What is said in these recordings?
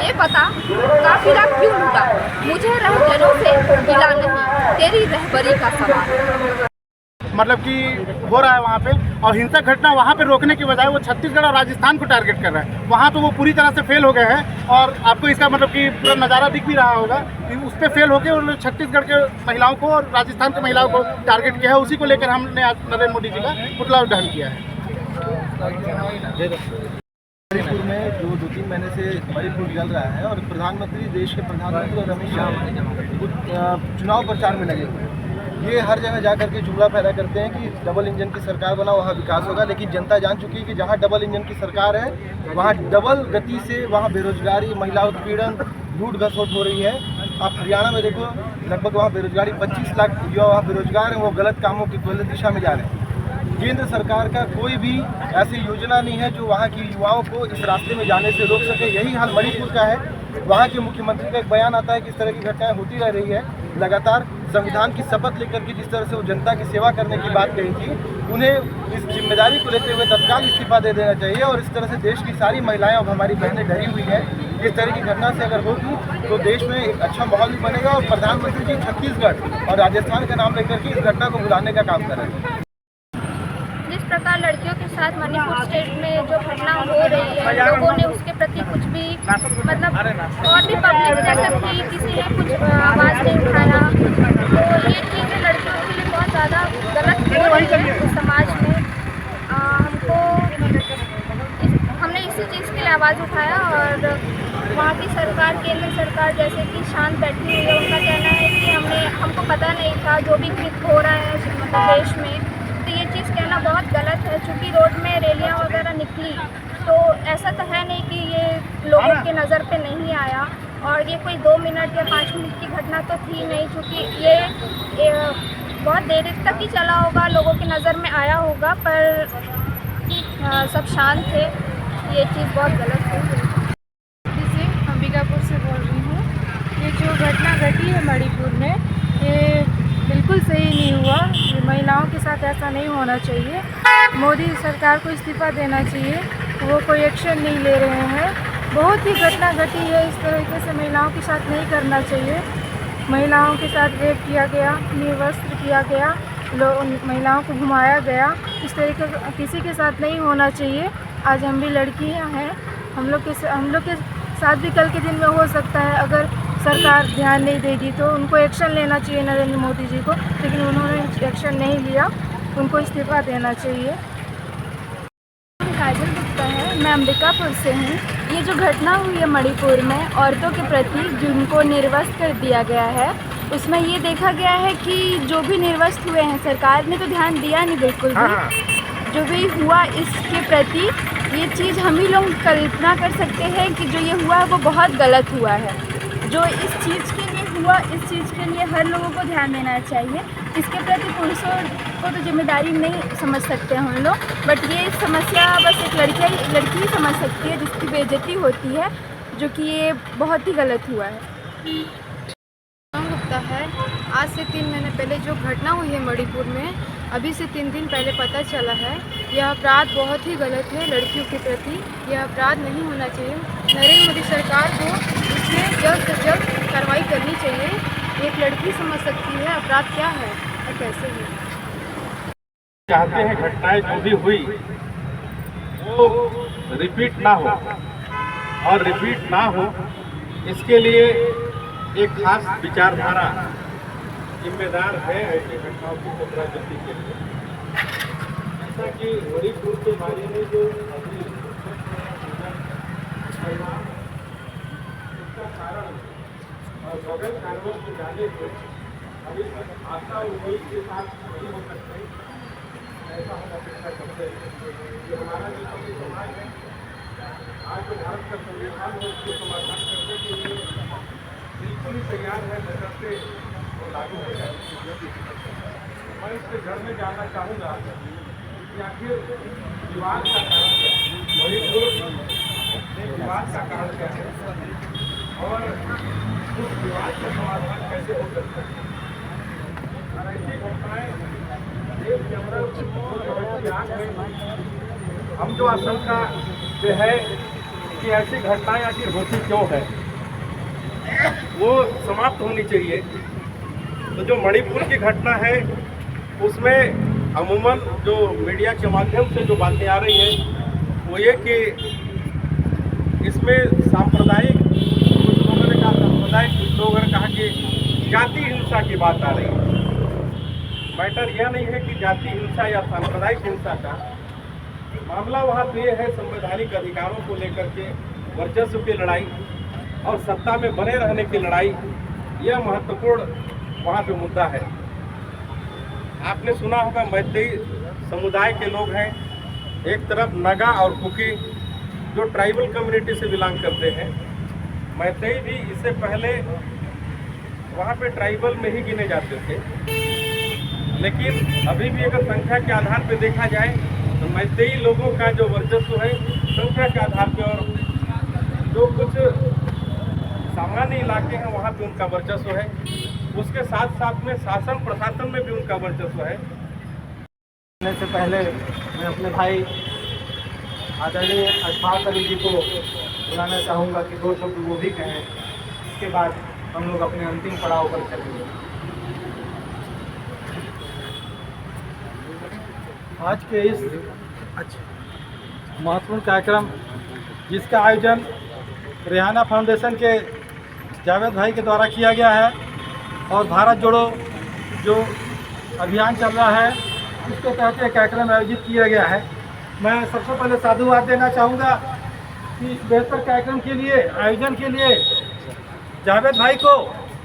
ये बता काफिला क्यों लूटा, मुझे रहजनों से मिला नहीं तेरी रहबरी का सवाल। मतलब कि हो रहा है वहाँ पे, और हिंसक घटना वहाँ पे रोकने की बजाय वो छत्तीसगढ़ और राजस्थान को टारगेट कर रहा है। वहाँ तो वो पूरी तरह से फेल हो गए हैं, और आपको इसका मतलब कि पूरा नज़ारा दिख भी रहा होगा कि उस पर फेल होकर उन्होंने छत्तीसगढ़ के महिलाओं को और राजस्थान के महिलाओं को टारगेट किया है। उसी को लेकर हमने आज नरेंद्र मोदी जी का पुतला दहन किया है। मणिपुर में जो 2-3 महीने से मणिपुर जल रहा है और प्रधानमंत्री, देश के प्रधानमंत्री और अमित शाह चुनाव प्रचार में लगे हुए हैं। ये हर जगह जा करके जुमला फैला करते हैं कि डबल इंजन की सरकार बना वहाँ विकास होगा, लेकिन जनता जान चुकी है कि जहाँ डबल इंजन की सरकार है वहाँ डबल गति से वहाँ बेरोजगारी, महिला उत्पीड़न, लूट घसोट हो रही है। आप हरियाणा में देखो, लगभग वहाँ बेरोजगारी 25 लाख युवा वहाँ बेरोजगार हैं, वो गलत कामों की गलत दिशा में जा रहे हैं। केंद्र सरकार का कोई भी ऐसी योजना नहीं है जो वहाँ की युवाओं को इस रास्ते में जाने से रोक सके। यही हाल मणिपुर का है। वहाँ के मुख्यमंत्री का एक बयान आता है कि इस तरह की घटनाएं होती रह रही है लगातार। संविधान की शपथ लेकर के जिस तरह से वो जनता की सेवा करने की बात कही थी, उन्हें इस जिम्मेदारी को लेते हुए तत्काल इस्तीफा दे देना चाहिए। और इस तरह से देश की सारी महिलाएं और हमारी बहनें डरी हुई हैं। इस तरह की घटना से अगर होगी तो देश में एक अच्छा माहौल भी बनेगा, और प्रधानमंत्री जी छत्तीसगढ़ और राजस्थान का नाम लेकर के इस घटना को भुलाने का काम कर रहे हैं। जिस प्रकार लड़कियों के साथ मणिपुर स्टेट में जो घटना हो रही है, लोगों ने उसके प्रति कुछ भी मतलब और भी पब्लिक जैसे थी, किसी ने कुछ आवाज़ नहीं उठाया, तो ये चीज़ें लड़कियों के लिए बहुत ज़्यादा गलत हो रही है इस समाज में। हमने इसी चीज़ के लिए आवाज़ उठाया, और वहाँ की सरकार, केंद्र सरकार जैसे कि शांत बैठी हुई है। उनका कहना है कि हमको पता नहीं था जो भी कृत्य हो रहा है मतलब देश में, तो ये चीज़ कहना बहुत गलत है। चूँकि रोड में रैलियाँ वगैरह निकली तो ऐसा तो है नहीं कि ये लोगों के नज़र पे नहीं आया, और ये कोई 2 मिनट या 5 मिनट की घटना तो थी नहीं। चूँकि ये बहुत देर तक ही चला होगा, लोगों की नज़र में आया होगा, पर सब शांत थे। ये चीज़ बहुत गलत है। जैसे अंबिकापुर से बोल रही हूँ। ये जो घटना घटी है मणिपुर में, ये बिल्कुल सही नहीं हुआ। महिलाओं के साथ ऐसा नहीं होना चाहिए। मोदी सरकार को इस्तीफा देना चाहिए, वो कोई एक्शन नहीं ले रहे हैं। बहुत ही घटना घटी है, इस तरीके से महिलाओं के साथ नहीं करना चाहिए। महिलाओं के साथ रेप किया गया, निर्वस्त्र किया गया, महिलाओं को घुमाया गया, इस तरीके का किसी के साथ नहीं होना चाहिए। आज हम भी लड़कियां हैं, हम लोग के साथ भी कल के दिन में हो सकता है। अगर सरकार ध्यान नहीं देगी तो उनको एक्शन लेना चाहिए नरेंद्र मोदी जी को, लेकिन उन्होंने एक्शन नहीं लिया, उनको इस्तीफा देना चाहिए। काजल गुप्ता है, मैं अंबिकापुर से हूँ। ये जो घटना हुई है मणिपुर में औरतों के प्रति जिनको निर्वस्त्र कर दिया गया है, उसमें ये देखा गया है कि जो भी निर्वस्त्र हुए हैं, सरकार ने तो ध्यान दिया नहीं बिल्कुल भी। जो भी हुआ इसके प्रति ये चीज़ हम ही लोग कल्पना कर सकते हैं कि जो ये हुआ है वो बहुत गलत हुआ है। जो इस चीज़ के लिए हुआ, इस चीज़ के लिए हर लोगों को ध्यान देना चाहिए। इसके प्रति पुरुषों को तो जिम्मेदारी नहीं समझ सकते हम लोग, बट ये समस्या बस एक लड़की ही समझ सकती है जिसकी बेइज्जती होती है, जो कि ये बहुत ही गलत हुआ है। होता है आज से 3 महीने पहले जो घटना हुई है मणिपुर में, अभी से 3 दिन पहले पता चला है। यह अपराध बहुत ही गलत है लड़कियों के प्रति, यह अपराध नहीं होना चाहिए। नरेंद्र मोदी सरकार को इसमें जल्द से जल्द कार्रवाई करनी चाहिए। एक लड़की समझ सकती है अपराध क्या है और कैसे है। चाहते हैं घटनाएं जो भी हुई वो रिपीट ना हो, और रिपीट ना हो इसके लिए एक खास विचारधारा जिम्मेदार है ऐसी घटनाओं की पुनरावृत्ति के लिए। जैसा कि मणिपुर के बारे में जो उसका कारण और बगैर कारणों को जाने से अभी आशा उम्मीद के साथ नहीं हो सकते, ऐसा हम अपेक्षा करते हैं कि हमारा जो सभी समाज है, आज जो भारत का संविधान है उसको समाधान करने के लिए बिल्कुल ही तैयार है, बशर्ते वो लागू हो जाए। मैं इसके घर में जानना चाहूँगा कि आखिर विवाद का कारण क्या है, मणिपुर में विवाद का कारण क्या है, और उस विवाद का समाधान कैसे हो सकता है। और ऐसी घटनाएं देश के अंदर हम जो आशंका से है कि ऐसी घटनाएं आखिर होती क्यों है, वो समाप्त होनी चाहिए। तो जो मणिपुर की घटना है उसमें अमूमन जो मीडिया के माध्यम से जो बातें आ रही हैं वो ये कि इसमें सांप्रदायिक, कुछ लोगों ने कहा सांप्रदायिक, कुछ लोगों ने कहा कि जाति हिंसा की बात आ रही है। मैटर यह नहीं है कि जाति हिंसा या सांप्रदायिक हिंसा का मामला, वहाँ पे है संवैधानिक अधिकारों को लेकर के वर्चस्व की लड़ाई और सत्ता में बने रहने की लड़ाई। यह महत्वपूर्ण वहाँ पे मुद्दा है। आपने सुना होगा मैतेई समुदाय के लोग हैं, एक तरफ नगा और कुकी जो ट्राइबल कम्युनिटी से बिलोंग करते हैं। मैतेई भी इससे पहले वहाँ पे ट्राइबल में ही गिने जाते थे, लेकिन अभी भी अगर संख्या के आधार पे देखा जाए तो मैतेई लोगों का जो वर्चस्व है संख्या के आधार पे, और जो कुछ सामान्य इलाके हैं वहाँ पे उनका वर्चस्व है, उसके साथ साथ में शासन प्रशासन में भी उनका वर्चस्व है। से पहले मैं अपने भाई आदरणीय अशफाक अली जी को बुलाना चाहूँगा कि 2 शब्द वो भी कहें। इसके बाद हम लोग अपने अंतिम पड़ाव पर चलेंगे। आज के इस महत्वपूर्ण कार्यक्रम जिसका आयोजन रेहाना फाउंडेशन के जावेद भाई के द्वारा किया गया है और भारत जोड़ो जो अभियान चल रहा है उसके तहत एक कार्यक्रम आयोजित किया गया है। मैं सबसे पहले साधुवाद देना चाहूँगा कि इस बेहतर कार्यक्रम के लिए, आयोजन के लिए जावेद भाई को,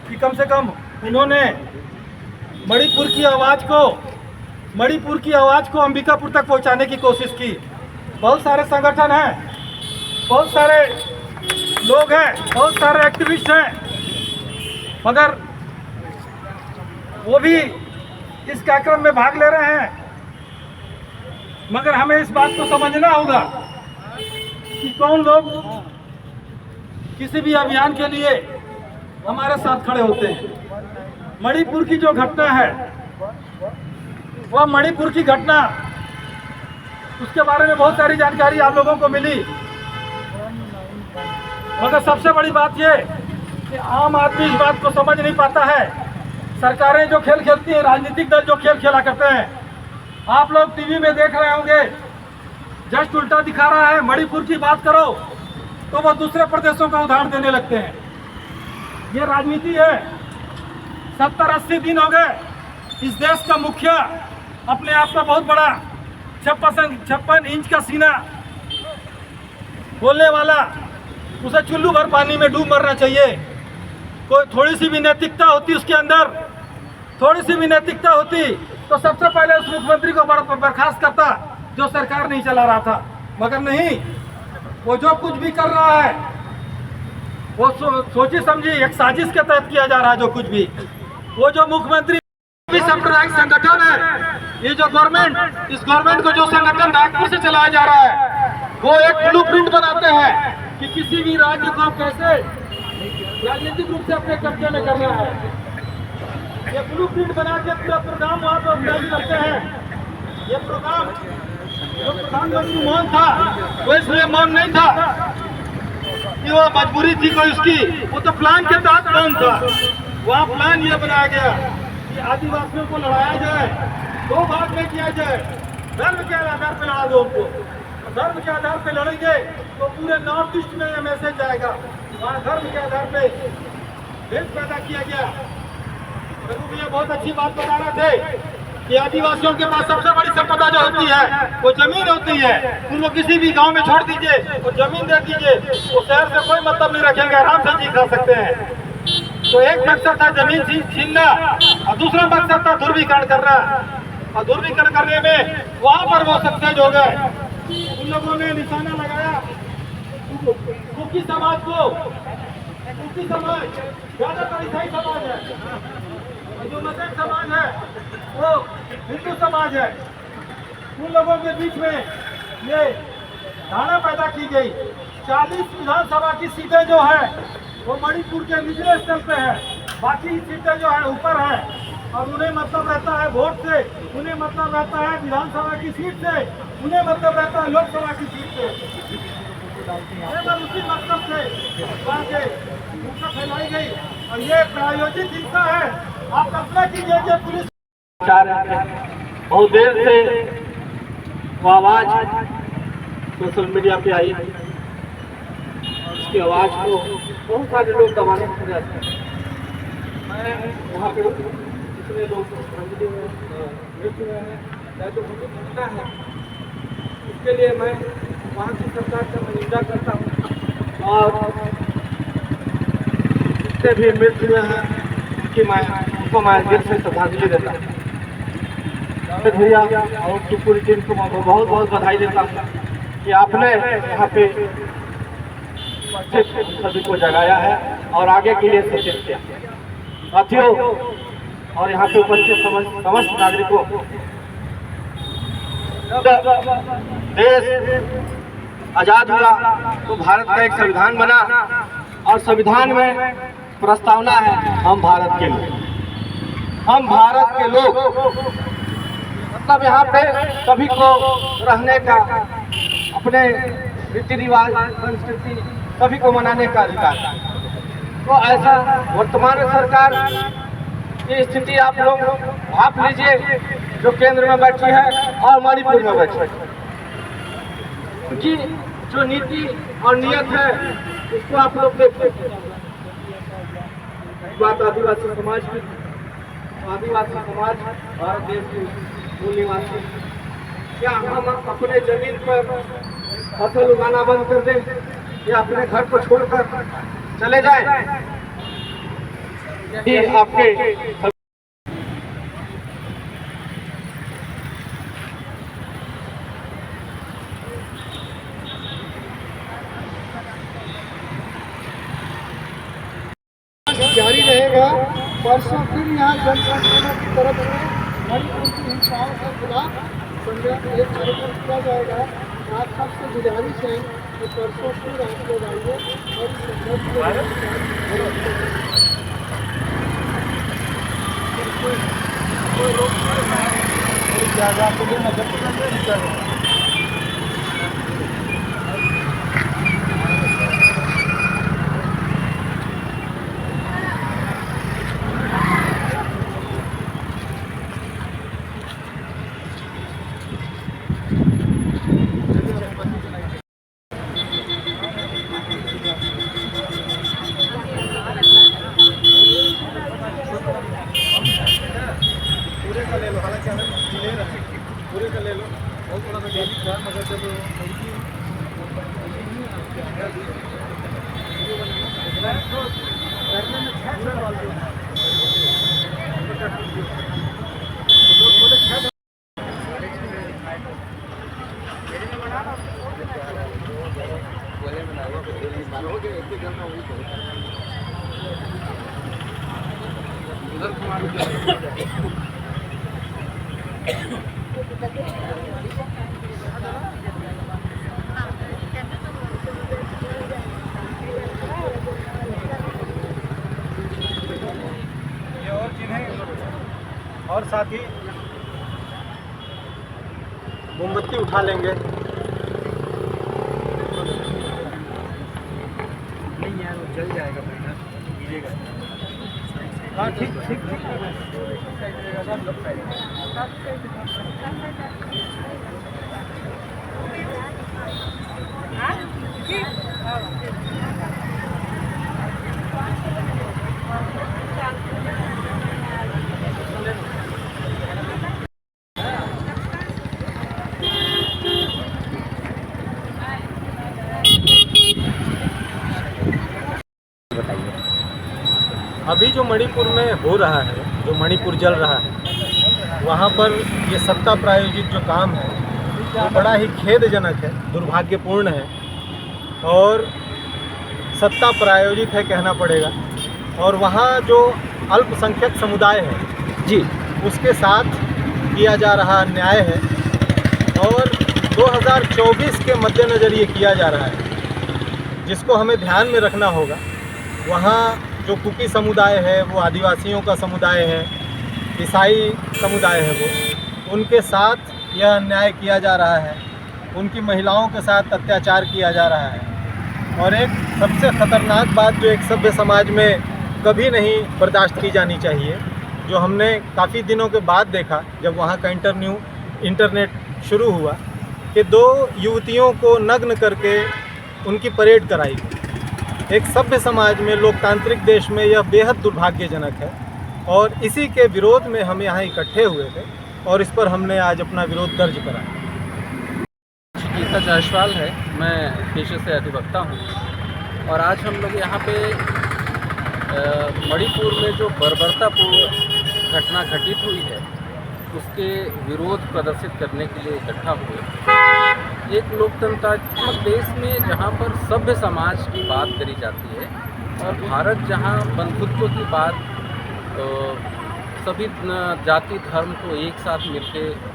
कि कम से कम उन्होंने मणिपुर की आवाज़ को अंबिकापुर तक पहुंचाने की कोशिश की। बहुत सारे संगठन हैं, बहुत सारे लोग हैं, बहुत सारे एक्टिविस्ट हैं, मगर वो भी इस कार्यक्रम में भाग ले रहे हैं। मगर हमें इस बात को समझना होगा कि कौन लोग किसी भी अभियान के लिए हमारे साथ खड़े होते हैं। मणिपुर की जो घटना है वह मणिपुर की घटना, उसके बारे में बहुत सारी जानकारी आप लोगों को मिली, मगर सबसे बड़ी बात यह कि आम आदमी इस बात को समझ नहीं पाता है। सरकारें जो खेल खेलती हैं, राजनीतिक दल जो खेल खेला करते हैं, आप लोग टीवी में देख रहे होंगे, जस्ट उल्टा दिखा रहा है। मणिपुर की बात करो तो वो दूसरे प्रदेशों का उदाहरण देने लगते हैं। ये राजनीति है। 70-80 दिन हो गए इस देश का मुखिया अपने आप का बहुत बड़ा 56 इंच का सीना बोलने वाला, उसे चुल्लू भर पानी में डूब मरना चाहिए। कोई थोड़ी सी भी नैतिकता होती उसके अंदर, थोड़ी सी भी नैतिकता होती तो सबसे पहले उस मुख्यमंत्री को बर्खास्त करता जो सरकार नहीं चला रहा था। मगर नहीं, वो जो कुछ भी कर रहा है वो सोची समझी एक साजिश के तहत किया जा रहा है। जो कुछ भी, वो जो मुख्यमंत्री सांप्रदायिक संगठन है, ये जो गवर्नमेंट, इस गवर्नमेंट को जो संगठन नागपुर से चलाया जा रहा है, वो एक ब्लूप्रिंट बनाते हैं कि किसी भी राज्य को कैसे राजनीतिक रूप से अपने कब्जे में करना है। ये ब्लूप्रिंट बना के पूरा प्रोग्राम वहाँ पर जारी करते हैं। ये प्रोग्राम जो प्रधानमंत्री मौन था वो इसलिए मौन नहीं था कि वो मजबूरी थी कोई उसकी, वो तो प्लान के तहत मौन था। वहाँ प्लान ये बनाया गया कि आदिवासियों को लड़ाया जाए, 2 भाग में किया जाए। धर्म के आधार पर लड़ा दो उनको, धर्म के आधार पर लड़ेंगे तो पूरे नॉर्थ ईस्ट में ये मैसेज जाएगा। वहाँ धर्म के आधार पे देश पैदा किया गया। रघु भैया बहुत अच्छी बात बता रहे थे कि आदिवासियों के पास सबसे बड़ी संपदा जो होती है वो जमीन होती है। उनको किसी भी गांव में छोड़ दीजिए, वो जमीन दे दीजिए, वो शहर से कोई मतलब नहीं रखेंगे, आराम से जी खा सकते हैं। तो एक मकसद था जमीन छीनना और दूसरा मकसद था ध्रुवीकरण करना। और ध्रुवीकरण करने में वहाँ पर वो सक्सेस हो गए। उन लोगों ने निशाना लगाया कुकी समाज को। कुकी समाज ज्यादातर ईसाई समाज है, जो मजहब समाज है वो हिंदू समाज है। उन लोगों के बीच में ये धारणा पैदा की गई। 40 विधानसभा की सीटें जो है वो मणिपुर के निचले स्तर पे है, बाकी सीटें जो है ऊपर है। और उन्हें मतलब रहता है वोट से, उन्हें मतलब रहता है विधानसभा की सीट से, उन्हें मतलब रहता है लोकसभा की सीट से। उसी मकसद से वहाँ के हिंसा फैलाई गई और ये प्रायोजित हिंसा है। आप कल्पना कीजिए कि पुलिस बहुत देर से वो आवाज़ सोशल मीडिया पे आई, उसकी आवाज़ को बहुत सारे लोग दबाने की प्रयास कर रहे हैं। मैं वहाँ पे कितने लोग मृत्यु हुए हैं, चाहे तो मुझे पूछना है, इसके लिए मैं वहाँ की सरकार से निंदा करता हूँ और जितने भी मृत्यु हुए हैं कि मैं उनको मैं दिल से श्रद्धांजलि देता हूँ। भैया और उनकी पूरी टीम को मैं बहुत बहुत बधाई देता हूँ कि आपने यहाँ पे सभी को जगाया है और आगे के लिए सचेत किया। साथियों और यहाँ पे उपस्थित समस्त नागरिकों, देश आजाद हुआ तो भारत का एक संविधान बना और संविधान में प्रस्तावना है हम भारत के लोग, हम भारत के लोग, मतलब यहाँ पे सभी को रहने का, अपने रीति रिवाज संस्कृति सभी को मनाने का अधिकार। तो ऐसा वर्तमान सरकार की स्थिति आप लोग भाप लीजिए, जो केंद्र में बैठी है और मणिपुर में बैठी है, क्योंकि जो नीति और नियत है उसको आप लोग देखते। बात आदिवासी समाज की, आदिवासी समाज भारत देश के मूल निवासी, क्या हम अपने जमीन पर फसल उगाना बंद कर दें या अपने घर को छोड़कर चले जाएं? ये आपके जारी रहेगा। परसों फिर यहाँ जन संगठनों की तरफ से मणिपुर की हिंसाओं के खिलाफ संग्राम एक कार्यक्रम किया जाएगा। आप सबसे गुजारिश है कि परसों फिर आप लोग आइए और पूरे का ले लो, बहुत थोड़ा सा डेली था, मगर जब और साथ ही मोमबत्ती उठा लेंगे। नहीं यार वो जल जाएगा, गिरेगा। हाँ ठीक ठीक ठीक अभी जो मणिपुर में हो रहा है, जो मणिपुर जल रहा है, वहाँ पर ये सत्ता प्रायोजित जो काम है वो बड़ा ही खेदजनक है, दुर्भाग्यपूर्ण है और सत्ता प्रायोजित है कहना पड़ेगा। और वहाँ जो अल्पसंख्यक समुदाय है जी, उसके साथ किया जा रहा अन्याय है और 2024 के मद्देनज़र ये किया जा रहा है, जिसको हमें ध्यान में रखना होगा। वहाँ जो कुकी समुदाय है, वो आदिवासियों का समुदाय है, ईसाई समुदाय है, वो उनके साथ यह अन्याय किया जा रहा है, उनकी महिलाओं के साथ अत्याचार किया जा रहा है। और एक सबसे ख़तरनाक बात जो एक सभ्य समाज में कभी नहीं बर्दाश्त की जानी चाहिए, जो हमने काफ़ी दिनों के बाद देखा जब वहाँ का इंटरनेट शुरू हुआ, कि 2 युवतियों को नग्न करके उनकी परेड कराई गई। एक सभ्य समाज में, लोकतांत्रिक देश में यह बेहद दुर्भाग्यजनक है और इसी के विरोध में हम यहाँ इकट्ठे हुए थे और इस पर हमने आज अपना विरोध दर्ज करा। गीता जायसवाल है, मैं पेशे से अधिवक्ता हूँ और आज हम लोग यहाँ पे मणिपुर में जो बर्बरतापूर्ण घटना घटित हुई है उसके विरोध प्रदर्शित करने के लिए इकट्ठा हुए। एक लोकतंत्रात्मक देश में जहाँ पर सभ्य समाज की बात करी जाती है और भारत जहाँ बंधुत्व की बात सभी जाति धर्म को एक साथ मिलकर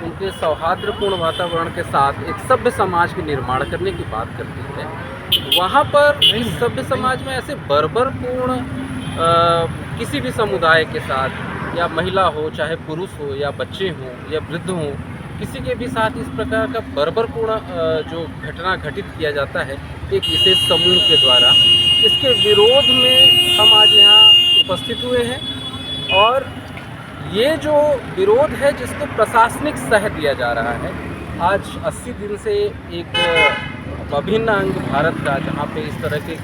उनके सौहार्दपूर्ण वातावरण के साथ एक सभ्य समाज के निर्माण करने की बात करती है, वहाँ पर इस सभ्य समाज में ऐसे बर्बरपूर्ण किसी भी समुदाय के साथ, या महिला हो, चाहे पुरुष हो, या बच्चे हों, या वृद्ध हों, किसी के भी साथ इस प्रकार का बर्बरपूर्ण जो घटना घटित किया जाता है एक विशेष समूह के द्वारा, इसके विरोध में हम आज यहाँ उपस्थित हुए हैं। और ये जो विरोध है जिसको प्रशासनिक सह दिया जा रहा है, आज 80 दिन से एक अभिन्न अंग भारत का जहाँ पे इस तरह की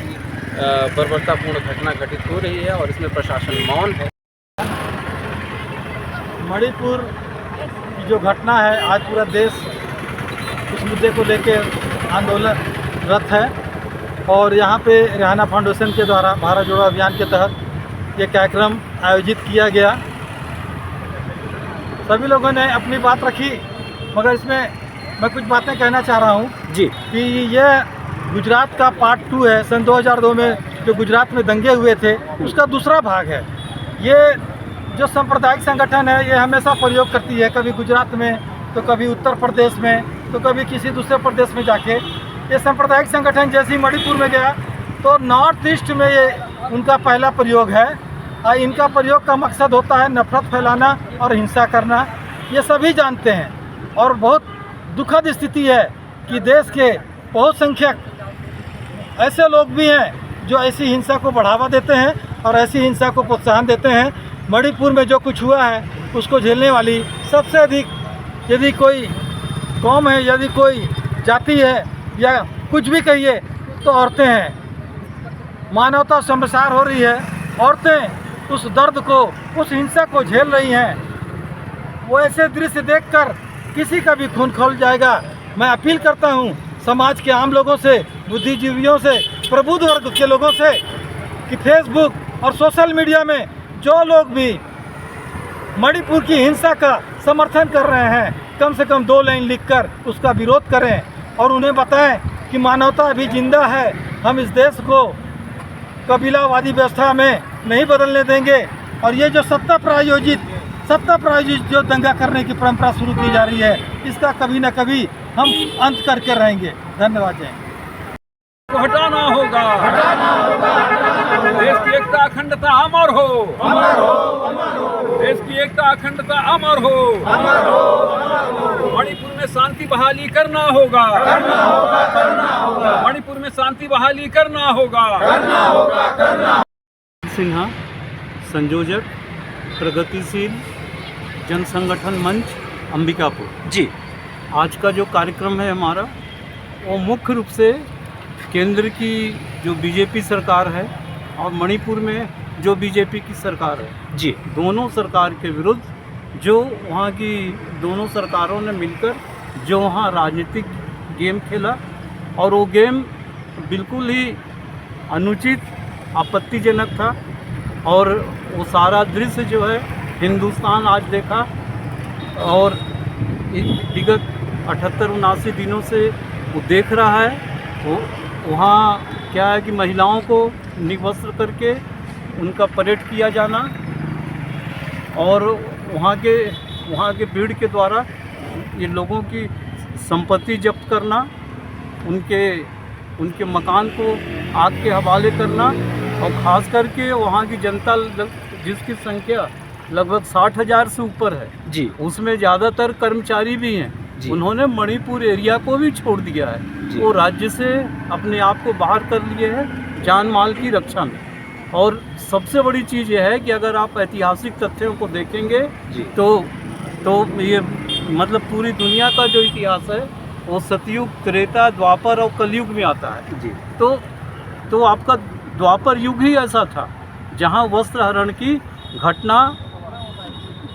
बर्बरतापूर्ण घटना घटित हो रही है और इसमें प्रशासन मौन है। मणिपुर की जो घटना है, आज पूरा देश इस मुद्दे को लेकर आंदोलनरत है और यहाँ पे रिहाना फाउंडेशन के द्वारा भारत जोड़ो अभियान के तहत ये कार्यक्रम आयोजित किया गया। सभी लोगों ने अपनी बात रखी, मगर इसमें मैं कुछ बातें कहना चाह रहा हूँ जी कि यह गुजरात का पार्ट 2 है। सन 2002 में जो गुजरात में दंगे हुए थे उसका दूसरा भाग है। ये जो सांप्रदायिक संगठन है ये हमेशा प्रयोग करती है, कभी गुजरात में तो कभी उत्तर प्रदेश में तो कभी किसी दूसरे प्रदेश में जाके। ये सांप्रदायिक संगठन जैसे ही मणिपुर में गया तो नॉर्थ ईस्ट में ये उनका पहला प्रयोग है। इनका प्रयोग का मकसद होता है नफरत फैलाना और हिंसा करना, ये सभी जानते हैं। और बहुत दुखद स्थिति है कि देश के बहुत संख्यक ऐसे लोग भी हैं जो ऐसी हिंसा को बढ़ावा देते हैं और ऐसी हिंसा को प्रोत्साहन देते हैं। मणिपुर में जो कुछ हुआ है उसको झेलने वाली सबसे अधिक यदि कोई कौम है, यदि कोई जाति है या कुछ भी कहिए तो औरतें हैं। मानवता शर्मसार हो रही है, औरतें उस दर्द को, उस हिंसा को झेल रही हैं। वो ऐसे दृश्य देखकर किसी का भी खून खौल जाएगा। मैं अपील करता हूँ समाज के आम लोगों से, बुद्धिजीवियों से, प्रबुद्ध वर्ग के लोगों से कि फेसबुक और सोशल मीडिया में जो लोग भी मणिपुर की हिंसा का समर्थन कर रहे हैं, कम से कम 2 लाइन लिखकर उसका विरोध करें और उन्हें बताएं कि मानवता अभी जिंदा है। हम इस देश को कबीलावादी व्यवस्था में नहीं बदलने देंगे और ये जो सत्ता प्रायोजित जो दंगा करने की परंपरा शुरू की जा रही है इसका कभी न कभी हम अंत करके रहेंगे। धन्यवाद। जय को हटाना होगा, देश की एकता अखंडता अमर हो, देश की एकता अखंडता अमर हो। मणिपुर में शांति बहाली करना होगा, मणिपुर में शांति बहाली करना होगा। सिन्हा, संयोजक प्रगतिशील जन संगठन मंच अंबिकापुर जी। आज का जो कार्यक्रम है हमारा वो मुख्य रूप से केंद्र की जो बीजेपी सरकार है और मणिपुर में जो बीजेपी की सरकार है जी, दोनों सरकार के विरुद्ध जो वहाँ की दोनों सरकारों ने मिलकर जो वहाँ राजनीतिक गेम खेला और वो गेम बिल्कुल ही अनुचित, आपत्तिजनक था। और वो सारा दृश्य जो है हिंदुस्तान आज देखा और विगत 78-79 दिनों से वो देख रहा है। वो वहाँ क्या है कि महिलाओं को निवस्त्र करके उनका परेड किया जाना और वहाँ के भीड़ के द्वारा ये लोगों की संपत्ति जब्त करना, उनके मकान को आग के हवाले करना और ख़ास करके वहाँ की जनता जिसकी संख्या लगभग 60,000 से ऊपर है जी, उसमें ज़्यादातर कर्मचारी भी हैं उन्होंने मणिपुर एरिया को भी छोड़ दिया है। वो राज्य से अपने आप को बाहर कर लिए हैं जान माल की रक्षा में। और सबसे बड़ी चीज़ ये है कि अगर आप ऐतिहासिक तथ्यों को देखेंगे तो ये मतलब पूरी दुनिया का जो इतिहास है वो सतयुग, त्रेता, द्वापर और कलयुग में आता है जी। तो आपका द्वापर युग ही ऐसा था जहाँ वस्त्र हरण की घटना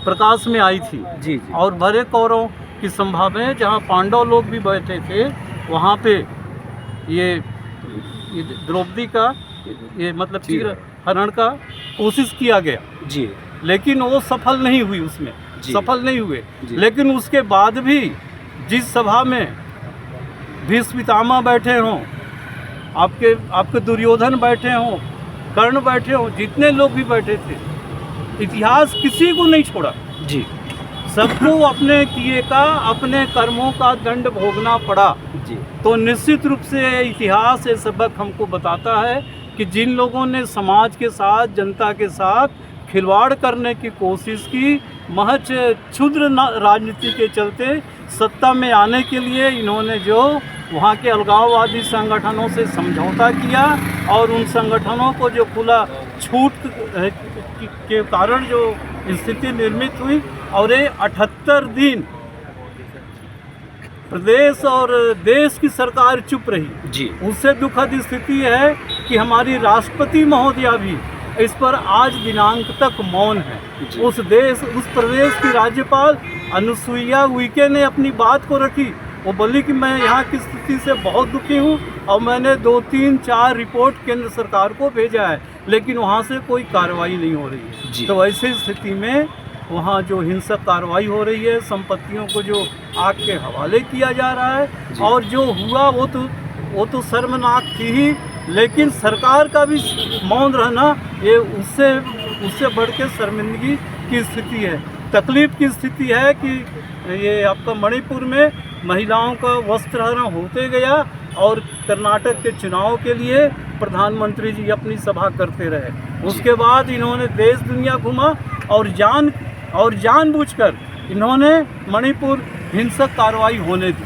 प्रकाश में आई थी जी। और भरे कौरवों की सभा में जहाँ पांडव लोग भी बैठे थे वहाँ पे ये द्रौपदी का ये मतलब चीर हरण का कोशिश किया गया जी, लेकिन वो सफल नहीं हुई, उसमें सफल नहीं हुए। लेकिन उसके बाद भी जिस सभा में भीष्म पितामह बैठे हों, आपके दुर्योधन बैठे हों, कर्ण बैठे हों, जितने लोग भी बैठे थे, इतिहास किसी को नहीं छोड़ा जी। सबको अपने किए का, अपने कर्मों का दंड भोगना पड़ा जी। तो निश्चित रूप से इतिहास ये सबक हमको बताता है कि जिन लोगों ने समाज के साथ, जनता के साथ खिलवाड़ करने की कोशिश की, महज क्षुद्र राजनीति के चलते सत्ता में आने के लिए इन्होंने जो वहाँ के अलगाववादी संगठनों से समझौता किया और उन संगठनों को जो खुला छूट के कारण जो स्थिति निर्मित हुई और ये 78 दिन प्रदेश और देश की सरकार चुप रही जी। उससे दुखद स्थिति है कि हमारी राष्ट्रपति महोदया भी इस पर आज दिनांक तक मौन है। उस प्रदेश की राज्यपाल अनुसुईया उइके ने अपनी बात को रखी। वो बोली कि मैं यहाँ की स्थिति से बहुत दुखी हूँ और मैंने 2, 3, 4 रिपोर्ट केंद्र सरकार को भेजा है, लेकिन वहाँ से कोई कार्रवाई नहीं हो रही है। तो ऐसी स्थिति में वहाँ जो हिंसक कार्रवाई हो रही है, संपत्तियों को जो आग के हवाले किया जा रहा है और जो हुआ वो तो शर्मनाक थी ही, लेकिन सरकार का भी मौन रहना ये उससे बढ़ के शर्मिंदगी की स्थिति है, तकलीफ की स्थिति है कि ये आपका मणिपुर में महिलाओं का वस्त्र हरण होते गया और कर्नाटक के चुनाव के लिए प्रधानमंत्री जी अपनी सभा करते रहे। उसके बाद इन्होंने देश दुनिया घुमा और जानबूझकर इन्होंने मणिपुर हिंसक कार्रवाई होने दी।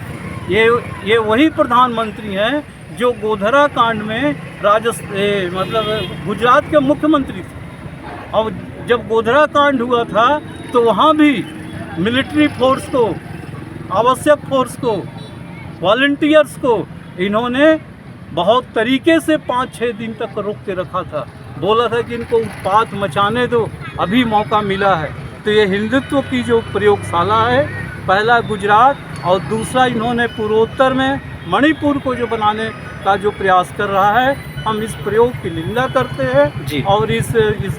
ये वही प्रधानमंत्री हैं जो गोधरा कांड में मतलब गुजरात के मुख्यमंत्री थे। और जब गोधरा कांड हुआ था तो वहाँ भी मिलिट्री फोर्स को, आवश्यक फोर्स को, वॉलंटियर्स को इन्होंने बहुत तरीके से 5-6 दिन तक रोक के रखा था। बोला था कि इनको उत्पात मचाने दो, अभी मौका मिला है। तो ये हिंदुत्व की जो प्रयोगशाला है, पहला गुजरात और दूसरा इन्होंने पूर्वोत्तर में मणिपुर को जो बनाने का जो प्रयास कर रहा है, हम इस प्रयोग की निंदा करते हैं और इस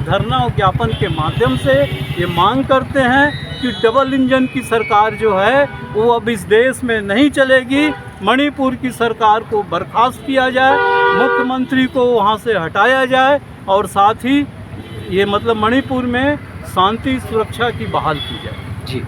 धरना और ज्ञापन के माध्यम से ये मांग करते हैं कि डबल इंजन की सरकार जो है वो अब इस देश में नहीं चलेगी। मणिपुर की सरकार को बर्खास्त किया जाए, मुख्यमंत्री को वहाँ से हटाया जाए और साथ ही ये मतलब मणिपुर में शांति सुरक्षा की बहाल की जाए जी।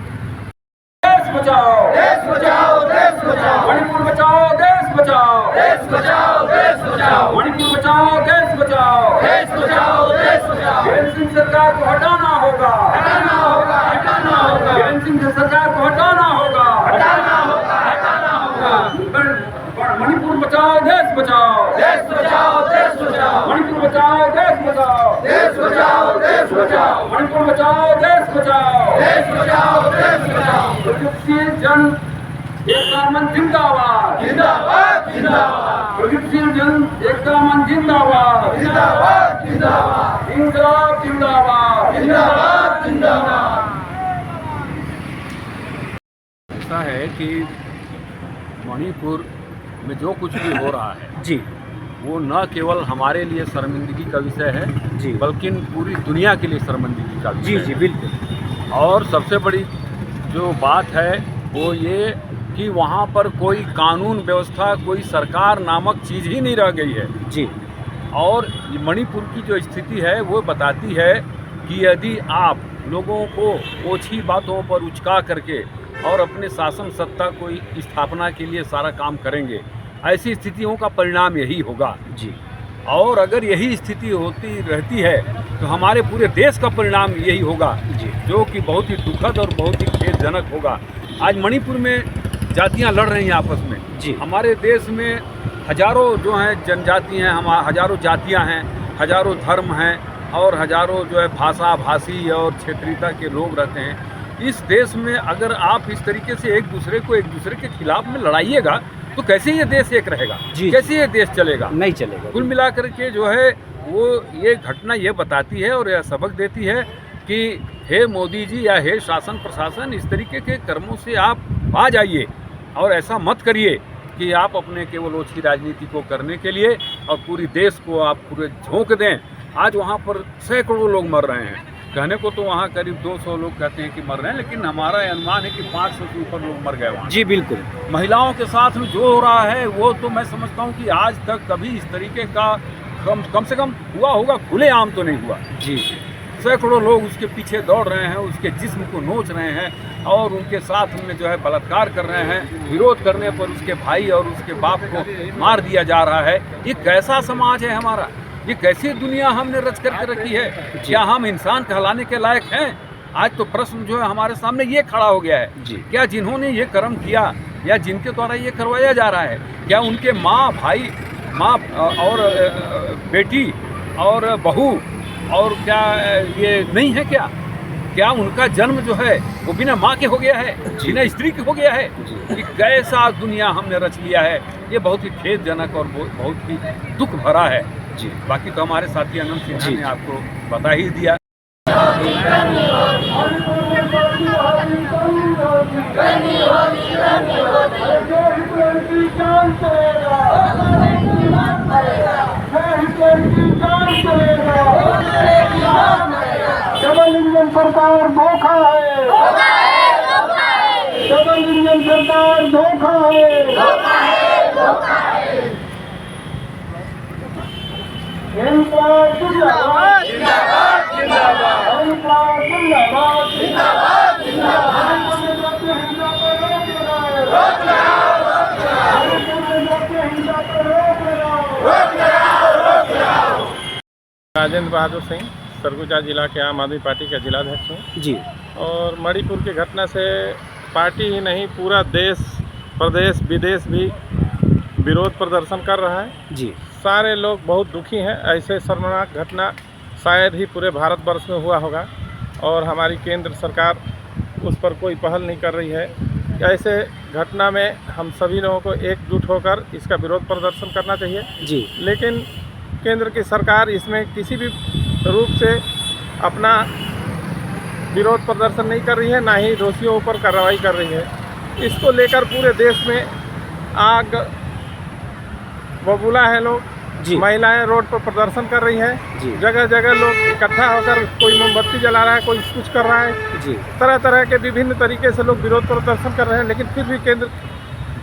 देश बचाओ, देश बचाओ, देश बचाओ, मणिपुर बचाओ, देश बचाओ, देश बचाओ, देश बचाओ, मणिपुर बचाओ, देश बचाओ, देश बचाओ, देश बचाओ। बीरेंद्र सिंह सरकार को हटाना होगा, हटाना होगा, हटाना होगा। बीरेंद्र सिंह सरकार को हटाना होगा, हटाना होगा, हटाना होगा। मणिपुर बचाओ, देश बचाओ, देश बचाओ, देश बचाओ, मणिपुर बचाओ, देश बचाओ, देश बचाओ, देश बचाओ, मणिपुर बचाओ, देश बचाओ, देश बचाओ, देश बचाओ। प्रगतिशील जन एकता मंच जिंदाबाद, जिंदाबाद, जिंदाबाद। प्रगतिशील जन एकता मंच जिंदाबाद, जिंदाबाद, जिंदाबाद। इंकलाब जिंदाबाद, जिंदाबाद, जिंदाबाद। ऐसा है कि मणिपुर में जो कुछ भी हो रहा है जी, वो न केवल हमारे लिए शर्मिंदगी का विषय है जी, बल्कि पूरी दुनिया के लिए शर्मिंदगी का विषय है। जी बिल्कुल। और सबसे बड़ी जो बात है वो ये कि वहाँ पर कोई कानून व्यवस्था, कोई सरकार नामक चीज़ ही नहीं रह गई है जी। और मणिपुर की जो स्थिति है वो बताती है कि यदि आप लोगों को ओछी बातों पर उचका करके और अपने शासन सत्ता को स्थापना के लिए सारा काम करेंगे, ऐसी स्थितियों का परिणाम यही होगा जी। और अगर यही स्थिति होती रहती है तो हमारे पूरे देश का परिणाम यही होगा जी, जो कि बहुत ही दुखद और बहुत ही खेदजनक होगा। आज मणिपुर में जातियां लड़ रही हैं आपस में। जी। हमारे देश में हजारों जो हैं जनजाति हैं, हम हजारों जातियां हैं, हजारों धर्म हैं और हजारों जो है भाषा भाषी और क्षेत्रीयता के लोग रहते हैं। इस देश में अगर आप इस तरीके से एक दूसरे के खिलाफ में लड़ाइएगा तो कैसे ये देश एक रहेगा? जी। कैसे ये देश चलेगा? नहीं चलेगा। कुल मिलाकर के जो है वो ये घटना ये बताती है और यह सबक देती है कि हे मोदी जी या हे शासन प्रशासन, इस तरीके के कर्मों से आप बाज आइए और ऐसा मत करिए कि आप अपने केवल ओछी राजनीति को करने के लिए और पूरी देश को आप पूरे झोंक दें। आज वहाँ पर सैकड़ों लोग मर रहे हैं, कहने को तो वहाँ करीब 200 लोग कहते हैं कि मर रहे हैं, लेकिन हमारा अनुमान है कि 500 से ऊपर लोग मर गए वहाँ। जी बिल्कुल। महिलाओं के साथ में जो हो रहा है वो तो मैं समझता हूँ कि आज तक कभी इस तरीके का कम से कम हुआ होगा, खुलेआम तो नहीं हुआ। जी। सैकड़ों लोग उसके पीछे दौड़ रहे हैं, उसके जिस्म को नोच रहे हैं और उनके साथ में जो है बलात्कार कर रहे हैं। विरोध करने पर उसके भाई और उसके बाप को मार दिया जा रहा है। ये कैसा समाज है हमारा? ये कैसी दुनिया हमने रच करके रखी है? क्या हम इंसान कहलाने के लायक हैं? आज तो प्रश्न जो है हमारे सामने ये खड़ा हो गया है। जी। क्या जिन्होंने ये कर्म किया या जिनके द्वारा ये करवाया जा रहा है, क्या उनके माँ भाई, माँ और बेटी और बहू और क्या ये नहीं है? क्या उनका जन्म जो है वो बिना माँ के हो गया है, बिना स्त्री के हो गया है? ये कैसा दुनिया हमने रच लिया है? ये बहुत ही खेदजनक और बहुत ही दुख भरा है। जी। बाकी तो हमारे साथी अनंत सिन्हा ने आपको बता ही दिया। डबल इंजन सरकार धोखा है, डबल इंजन सरकार धोखा है। इनकलाब जिंदाबाद, जिंदाबाद, जिंदाबाद, इनकलाब जिंदाबाद, जिंदाबाद, जिंदाबाद। राजेंद्र बहादुर सिंह, सरगुजा जिला के आम आदमी पार्टी का जिलाध्यक्ष हूँ जी। और मणिपुर की घटना से पार्टी ही नहीं पूरा देश, प्रदेश, विदेश भी विरोध प्रदर्शन कर रहा है। जी। सारे लोग बहुत दुखी हैं। ऐसे शर्मनाक घटना शायद ही पूरे भारतवर्ष में हुआ होगा और हमारी केंद्र सरकार उस पर कोई पहल नहीं कर रही है। ऐसे घटना में हम सभी लोगों को एकजुट होकर इसका विरोध प्रदर्शन करना चाहिए। जी। लेकिन केंद्र की सरकार इसमें किसी भी रूप से अपना विरोध प्रदर्शन नहीं कर रही है, ना ही दोषियों पर कार्रवाई कर रही है। इसको लेकर पूरे देश में आग बबूला है। लोग, महिलाएं रोड पर प्रदर्शन कर रही है। जगह जगह लोग इकट्ठा होकर कोई मोमबत्ती जला रहा है, कोई कुछ कर रहा है। जी। तरह तरह के विभिन्न तरीके से लोग विरोध प्रदर्शन कर रहे हैं, लेकिन फिर भी केंद्र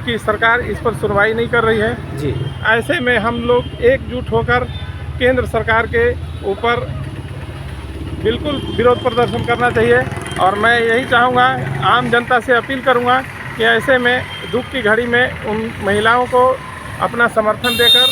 की सरकार इस पर सुनवाई नहीं कर रही है। जी। ऐसे में हम लोग एकजुट होकर केंद्र सरकार के ऊपर बिल्कुल विरोध प्रदर्शन करना चाहिए और मैं यही चाहूँगा, आम जनता से अपील करूँगा कि ऐसे में दुख की घड़ी में उन महिलाओं को अपना समर्थन देकर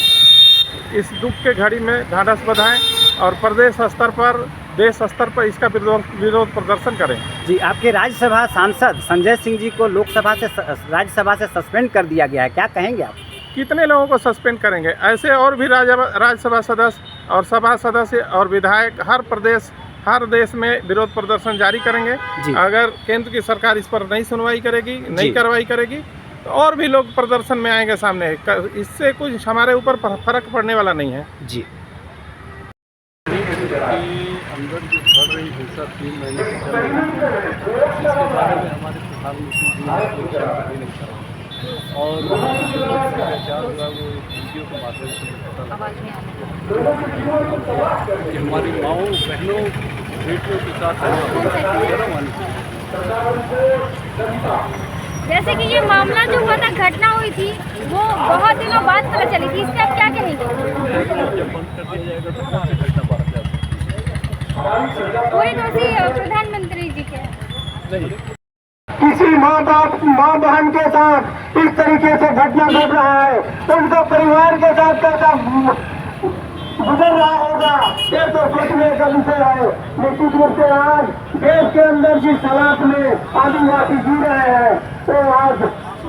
इस दुख के घड़ी में ढांढस बंधाएं और प्रदेश स्तर पर, देश स्तर पर इसका विरोध प्रदर्शन करें। जी। आपके राज्यसभा सांसद संजय सिंह जी को राज्यसभा से सस्पेंड कर दिया गया है, क्या कहेंगे आप? कितने लोगों को सस्पेंड करेंगे? ऐसे और भी राज्यसभा सदस्य और सभा सदस्य और विधायक हर देश में विरोध प्रदर्शन जारी करेंगे। अगर केंद्र की सरकार इस पर नहीं सुनवाई करेगी, नहीं कार्रवाई करेगी, तो और भी लोग प्रदर्शन में आएंगे सामने। इससे कुछ हमारे ऊपर फर्क पड़ने वाला नहीं है। जी। अंदर जो बढ़ रही हिंसा 3 महीने से चल रही है, इसके बारे में हमारे प्रधानमंत्री जी ने कोई जानकारी नहीं करा और प्रचार हुआ वो वीडियो के माध्यम से पता कि हमारी माओ, बहनों, बेटियों के साथ जैसे कि ये मामला जो हुआ था, घटना हुई थी, वो बहुत दिनों बाद पता चली थी। इससे आप क्या कहेंगे? जब बंद कर दिया जाएगा तो कौन सी घटना बाहर जा सकती है? पूरी दोषी प्रधानमंत्री जी के नहीं। किसी माँ बहन के साथ इस तरीके से घटना घट रहा है, उनका परिवार के साथ कैसा गुजर रहा होगा, ये तो सोचने का विषय है। निश्चित रूप से आज देश के अंदर जिस हालात में आदिवासी जी रहे हैं, तो आज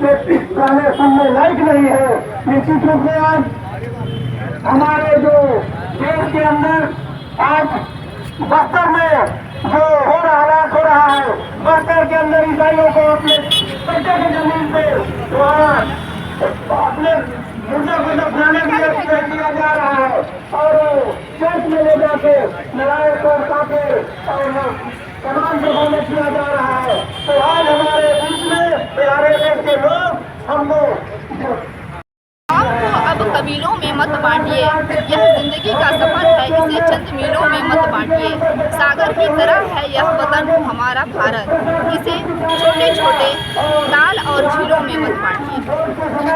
गाने सुनने लायक नहीं है। निश्चित रूप में आज हमारे जो देश के अंदर आज बस्तर में जो हो रहा है, बस्तर के अंदर ईसाइयों को अपने कब्जे की जमीन पे वहाँ अपने मुर्दा को दफनाने के लिए किया जा रहा है और चर्च में ले जाके लड़ाई और काटे और तमाम जगहों में किया जा रहा है। तो आज हमारे बीच में प्यारे देश के लोग हमको आपको अब कबीलों में मत बांटिए, यह जिंदगी का सफर है, इसे चंद मीलों में मत बांटिए। सागर की तरह है यह वतन हमारा भारत, इसे छोटे छोटे ताल और झीलों में मत बांटिए।